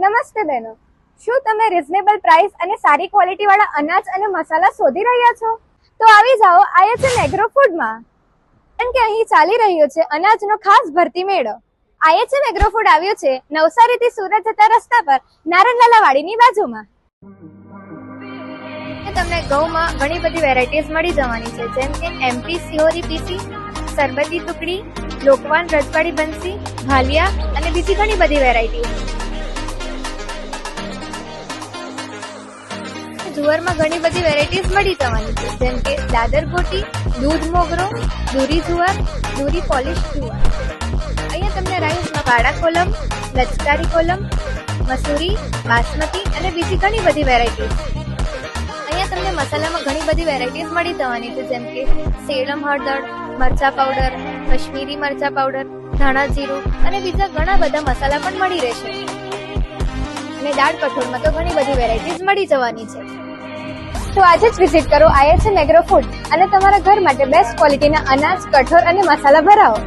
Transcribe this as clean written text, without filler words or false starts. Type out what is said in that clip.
નમસ્તે બહેનો, શું તમે રીઝનેબલ પ્રાઇસ અને સારી ક્વોલિટી વાળા અનાજ અને મસાલા શોધી રહ્યા છો? તો આવી જાઓ IHM એગ્રો ફૂડમાં, કારણ કે અહીં ચાલી રહ્યો છે અનાજનો ખાસ ભરતી મેળો. IHM એગ્રો ફૂડ આવ્યું છે નવસારીથી સુરત જતા રસ્તા પર નારણલાલા વાડીની બાજુમાં. તમને ઘઉંમાં ઘણી બધી વેરાયટીઝ મળી જવાની છે, જેમ કે MP સિહોરી પીસી, સરબતી ટુકડી, લોકવાન રજવાડી બંસી, ભાલિયા અને બીજી ઘણી બધી વેરાયટી. જુવારમાં ઘણી બધી વેરાયટીઝ મળી જવાની છે, જેમ કે દાદર ગોટી, દૂધ મોગરો, દૂરી જુવાર, દૂરી પોલિશ જુવાર. અહીંયા તમને રાઈસમાં કાળા કોલમ, લચકારી કોલમ, મસૂરી, બાસમતી અને બીજી ઘણી બધી વેરાયટીઝ. અહીંયા તમને મસાલામાં ઘણી બધી વેરાયટીઝ મળી જવાની છે, જેમ કે સેલમ હળદર, મરચા પાવડર, કશ્મીરી મરચા પાવડર, ધાણા જીરું અને બીજા ઘણા બધા મસાલા પણ મળી રહેશે. અને દાળ કઠોળમાં તો ઘણી બધી વેરાયટીઝ મળી જવાની છે. તો આજે જ વિઝિટ કરો IHM એગ્રો ફૂડ અને તમારા ઘર માટે બેસ્ટ ક્વોલિટીના અનાજ, કઠોળ અને મસાલા ભરાવો.